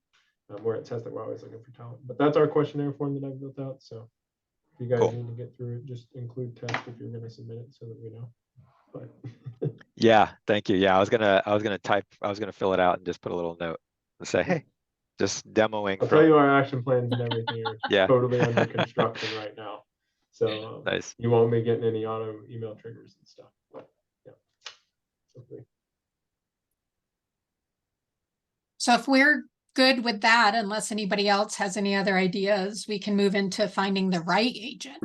where it says that we're always looking for talent. But that's our questionnaire form that I've built out. So if you guys Cool. need to get through it, just include test if you're gonna submit it so that we know. But Yeah, thank you. Yeah, I was gonna fill it out and just put a little note and say, hey, just demoing I'll tell from, you, our action plans and everything are Yeah. totally under construction right now. So nice. you won't be getting any auto email triggers and stuff. But yeah. Hopefully. So if we're good with that, unless anybody else has any other ideas, we can move into finding the right agent.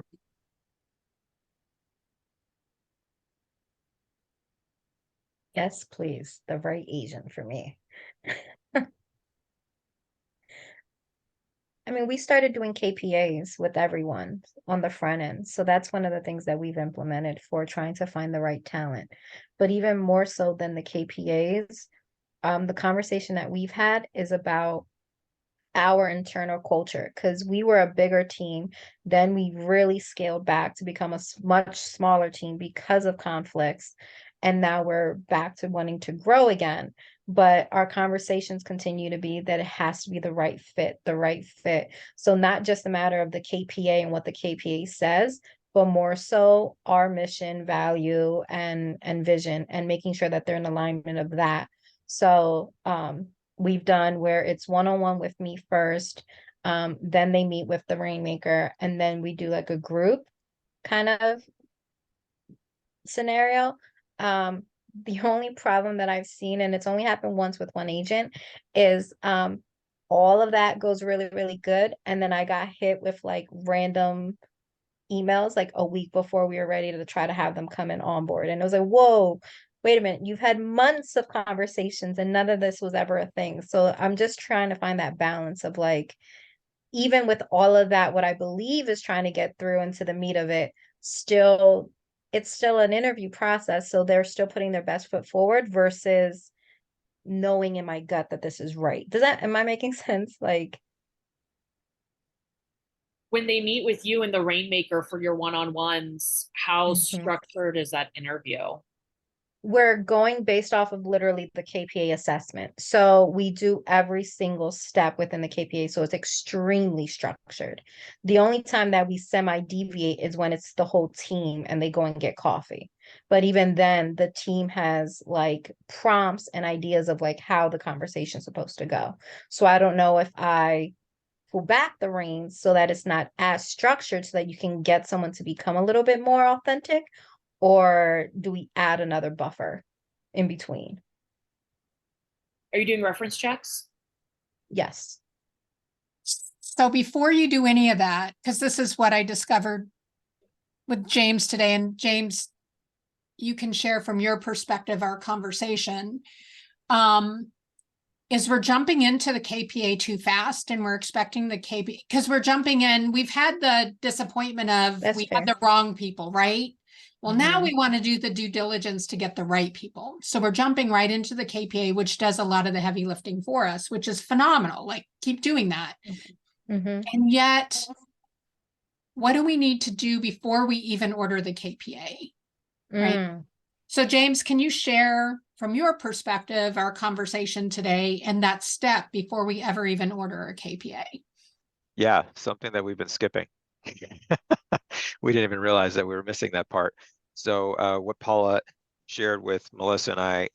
Yes, please, the right agent for me. I mean, we started doing KPAs with everyone on the front end. So that's one of the things that we've implemented for trying to find the right talent. But even more so than the KPAs, the conversation that we've had is about our internal culture, because we were a bigger team. Then we really scaled back to become a much smaller team because of conflicts. And now we're back to wanting to grow again. But our conversations continue to be that it has to be the right fit, the right fit. So not just a matter of the KPA and what the KPA says, but more so our mission, value, and vision, and making sure that they're in alignment of that. So we've done where it's one-on-one with me first, then they meet with the Rainmaker, and then we do like a group kind of scenario. The only problem that I've seen, and it's only happened once with one agent, is all of that goes really, really good. And then I got hit with like random emails like a week before we were ready to try to have them come in on board. And it was like, whoa, wait a minute, you've had months of conversations and none of this was ever a thing. So I'm just trying to find that balance of like, even with all of that, what I believe is trying to get through into the meat of it, still, it's still an interview process. So they're still putting their best foot forward versus knowing in my gut that this is right. Am I making sense? Like, When they meet with you and the Rainmaker for your one-on-ones, how Mhm. structured is that interview? we're going based off of literally the KPA assessment. So we do every single step within the KPA. So it's extremely structured. The only time that we semi-deviate is when it's the whole team and they go and get coffee. But even then, the team has like prompts and ideas of like how the conversation is supposed to go. So I don't know if I pull back the reins so that it's not as structured so that you can get someone to become a little bit more authentic, or do we add another buffer in between? Are you doing reference checks? Yes. So before you do any of that, because this is what I discovered with James today, and James, you can share from your perspective our conversation, is we're jumping into the KPA too fast, and we're expecting the KPA, because we're jumping in, we've had the disappointment of That's we fair. had the wrong people, right? Well, now Mhm. we want to do the due diligence to get the right people. So we're jumping right into the KPA, which does a lot of the heavy lifting for us, which is phenomenal. Like, keep doing that. Mhm. And yet, what do we need to do before we even order the KPA? Right. Mm. So James, can you share from your perspective our conversation today and that step before we ever even order a KPA? Yeah, something that we've been skipping. We didn't even realize that we were missing that part. So what Paula shared with Melissa and I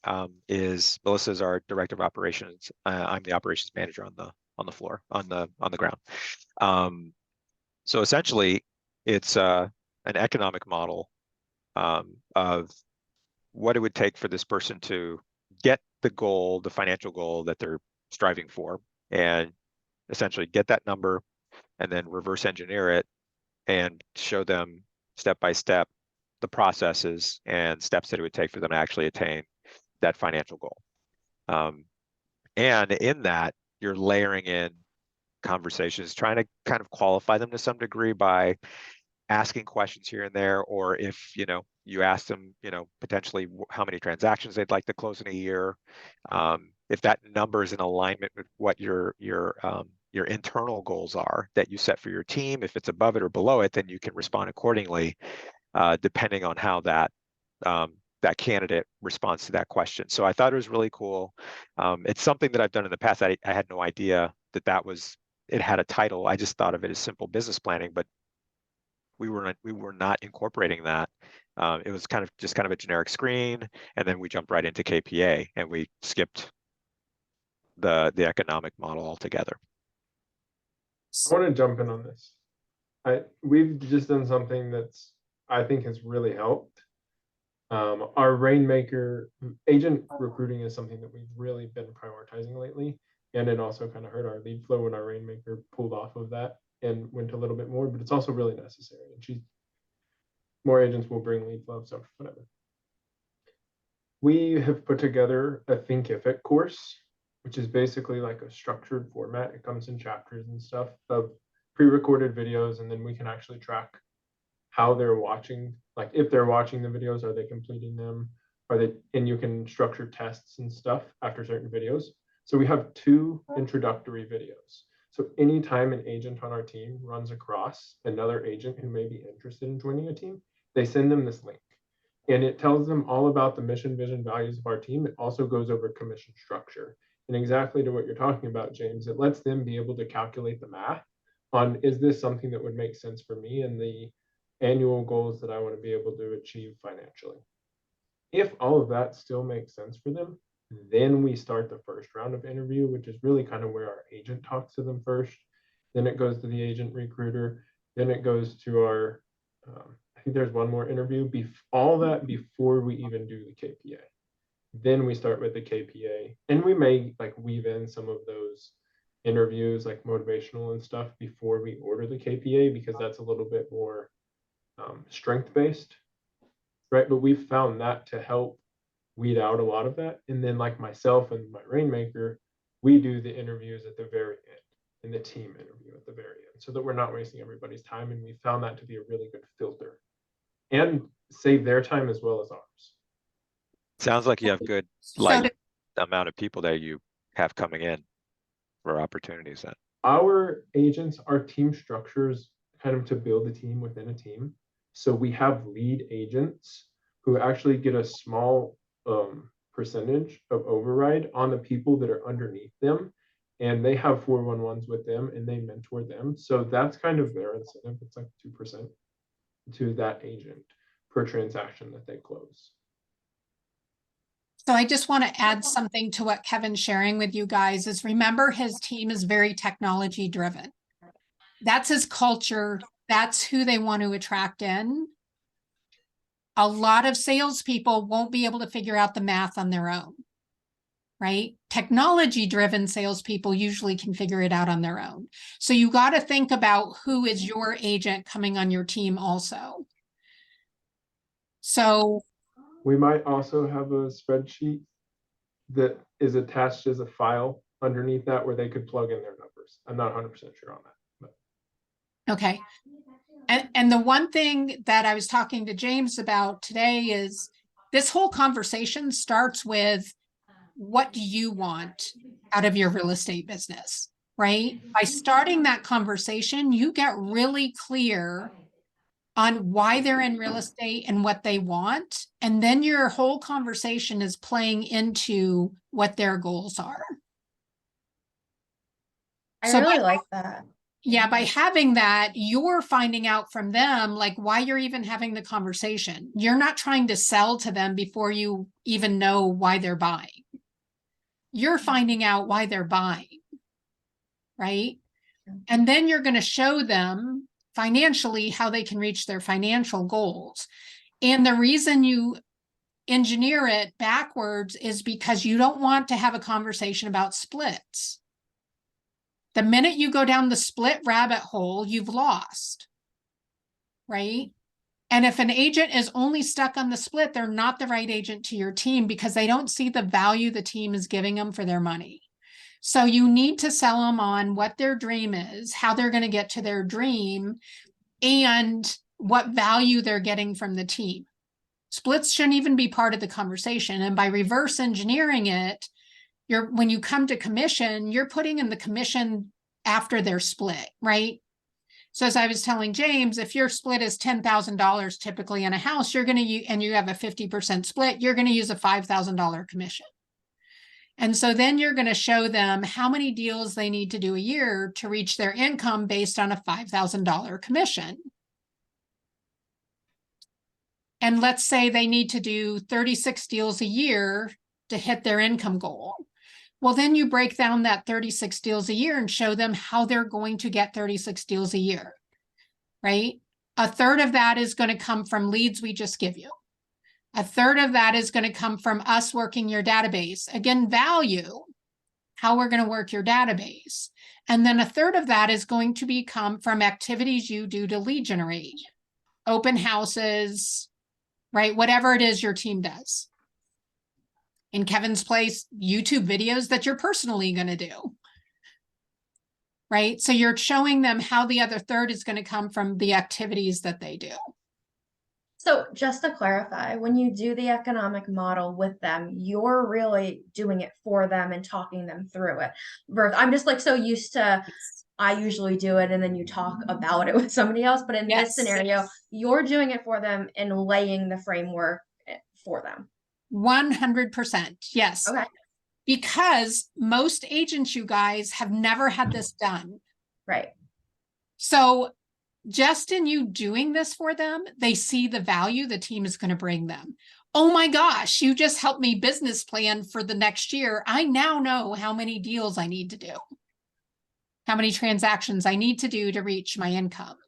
is Melissa's our director of operations. I'm the operations manager on the floor, on the ground. So essentially, it's an economic model of what it would take for this person to get the goal, the financial goal that they're striving for, and essentially get that number and then reverse engineer it and show them step by step the processes and steps that it would take for them to actually attain that financial goal. And in that, you're layering in conversations, trying to kind of qualify them to some degree by asking questions here and there, or if, you ask them, potentially how many transactions they'd like to close in a year. If that number is in alignment with what your internal goals are that you set for your team, if it's above it or below it, then you can respond accordingly, depending on how that candidate responds to that question. So I thought it was really cool. It's something that I've done in the past. I had no idea that it had a title. I just thought of it as simple business planning, but we were not incorporating that. It was kind of a generic screen, and then we jumped right into KPA, and we skipped the economic model altogether. I want to jump in on this. We've just done something that's, I think, has really helped. Our Rainmaker agent recruiting is something that we've really been prioritizing lately, and it also kind of hurt our lead flow when our Rainmaker pulled off of that and went a little bit more, but it's also really necessary. And more agents will bring lead flow, so whatever. We have put together a Thinkific course, which is basically like a structured format. It comes in chapters and stuff of pre-recorded videos, and then we can actually track how they're watching. Like if they're watching the videos, are they completing them? And you can structure tests and stuff after certain videos. So we have 2 introductory videos. So anytime an agent on our team runs across another agent who may be interested in joining a team, they send them this link. And it tells them all about the mission, vision, values of our team. It also goes over commission structure. And exactly to what you're talking about, James, it lets them be able to calculate the math on, is this something that would make sense for me and the annual goals that I want to be able to achieve financially. If all of that still makes sense for them, then we start the first round of interview, which is really kind of where our agent talks to them first. Then it goes to the agent recruiter. Then it goes to our, I think there's one more interview, all that before we even do the KPA. Then we start with the KPA, and we may like weave in some of those interviews like motivational and stuff before we order the KPA, because that's a little bit more strength based, right? But we've found that to help weed out a lot of that. And then like myself and my Rainmaker, we do the interviews at the very end and the team interview at the very end, so that we're not wasting everybody's time. And we found that to be a really good filter and save their time as well as ours. Sounds like you have good amount of people that you have coming in for opportunities then. Our agents, our team structures kind of to build a team within a team. So we have lead agents who actually get a small percentage of override on the people that are underneath them. And they have 411s with them and they mentor them. So that's kind of their incentive. It's like 2% to that agent per transaction that they close. So I just want to add something to what Kevin's sharing with you guys is, remember, his team is very technology driven. That's his culture. That's who they want to attract in. A lot of salespeople won't be able to figure out the math on their own, right? Technology driven salespeople usually can figure it out on their own. So you got to think about who is your agent coming on your team also. So we might also have a spreadsheet that is attached as a file underneath that where they could plug in their numbers. I'm not 100% sure on that. But. Okay. And the one thing that I was talking to James about today is this whole conversation starts with, what do you want out of your real estate business, right? By starting that conversation, you get really clear on why they're in real estate and what they want. And then your whole conversation is playing into what their goals are. I really like that. Yeah, by having that, you're finding out from them like why you're even having the conversation. You're not trying to sell to them before you even know why they're buying. You're finding out why they're buying, right? And then you're going to show them financially how they can reach their financial goals. And the reason you engineer it backwards is because you don't want to have a conversation about splits. The minute you go down the split rabbit hole, you've lost, right? And if an agent is only stuck on the split, they're not the right agent to your team because they don't see the value the team is giving them for their money. So you need to sell them on what their dream is, how they're going to get to their dream, and what value they're getting from the team. Splits shouldn't even be part of the conversation. And by reverse engineering it, when you come to commission, you're putting in the commission after their split, right? So as I was telling James, if your split is $10,000 typically in a house, you're going to use, and you have a 50% split, you're going to use a $5,000 commission. And so then you're going to show them how many deals they need to do a year to reach their income based on a $5,000 commission. And let's say they need to do 36 deals a year to hit their income goal. Well, then you break down that 36 deals a year and show them how they're going to get 36 deals a year, right? A third of that is going to come from leads we just give you. A third of that is going to come from us working your database. Again, value, how we're going to work your database. And then a third of that is going to come from activities you do to lead generate, open houses, right? Whatever it is your team does. In Kevin's place, YouTube videos that you're personally going to do, right? So you're showing them how the other third is going to come from the activities that they do. So just to clarify, when you do the economic model with them, you're really doing it for them and talking them through it. I'm just like so used to, I usually do it and then you talk about it with somebody else. But in this scenario, you're doing it for them and laying the framework for them. 100%. Yes. Okay. Because most agents, you guys, have never had this done. Right. So just in you doing this for them, they see the value the team is going to bring them. Oh my gosh, you just helped me business plan for the next year. I now know how many deals I need to do, how many transactions I need to do to reach my income.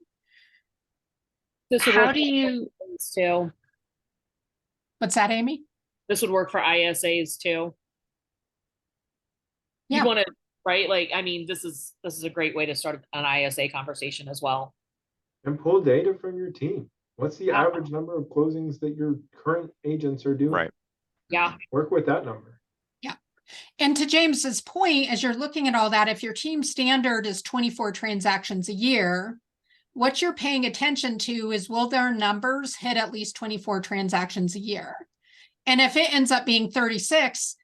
How do you too? What's that, Amy? This would work for ISAs too. Yeah. You want to, right? Like, I mean, this is a great way to start an ISA conversation as well. And pull data from your team. What's the average number of closings that your current agents are doing? Right. Yeah. Work with that number. Yeah. And to James's point, as you're looking at all that, if your team standard is 24 transactions a year, what you're paying attention to is, will their numbers hit at least 24 transactions a year? And if it ends up being 36,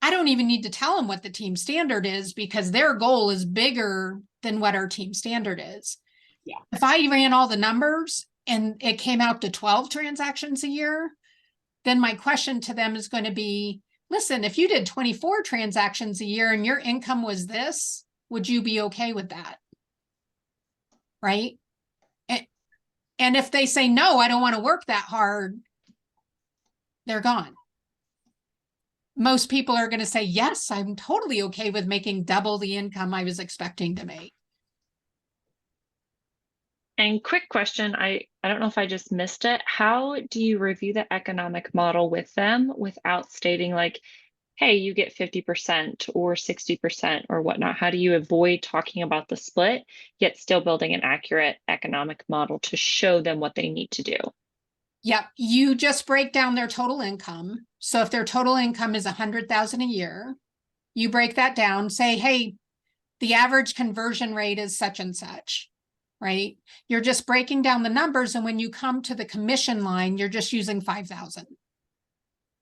I don't even need to tell them what the team standard is because their goal is bigger than what our team standard is. Yeah. If I ran all the numbers and it came out to 12 transactions a year, then my question to them is going to be, listen, if you did 24 transactions a year and your income was this, would you be okay with that? Right? And if they say, no, I don't want to work that hard, they're gone. Most people are going to say, yes, I'm totally okay with making double the income I was expecting to make. And quick question, I don't know if I just missed it. How do you review the economic model with them without stating like, hey, you get 50% or 60% or whatnot? How do you avoid talking about the split, yet still building an accurate economic model to show them what they need to do? Yep, you just break down their total income. So if their total income is $100,000 a year, you break that down, say, hey, the average conversion rate is such and such, right? You're just breaking down the numbers. And when you come to the commission line, you're just using 5,000.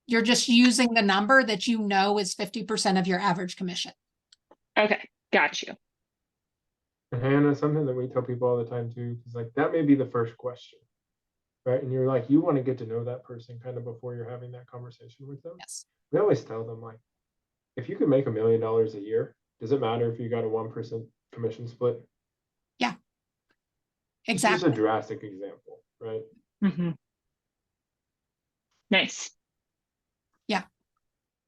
You're just using the number that you know is 50% of your average commission. Okay, got you. And Hannah, something that we tell people all the time too, is like, that may be the first question. Right. And you're like, you want to get to know that person kind of before you're having that conversation with them. Yes. We always tell them, like, if you could make $1 million a year, does it matter if you got a 1% commission split? Yeah. Exactly. It's just a Exactly. drastic example, right? Mm-hmm. Nice. Yeah,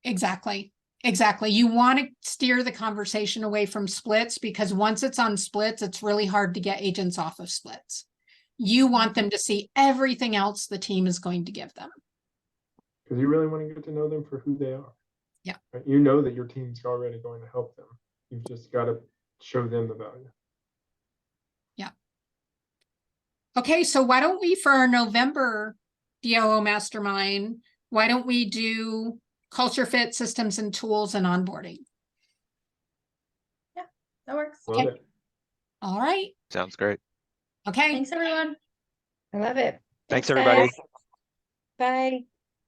exactly. Exactly. You want to steer the conversation away from splits because once it's on splits, it's really hard to get agents off of splits. You want them to see everything else the team is going to give them. Because you really want to get to know them for who they are. Yeah. Right? You know that your team's already going to help them. You've just got to show them the value. Yeah. Okay, so why don't we, for our November DLO Mastermind, why don't we do culture fit, systems and tools, and onboarding? Yeah, that works. Love Okay. it. All right. Sounds great. Okay. Thanks, everyone. I love it. Thanks, guys. everybody. Bye.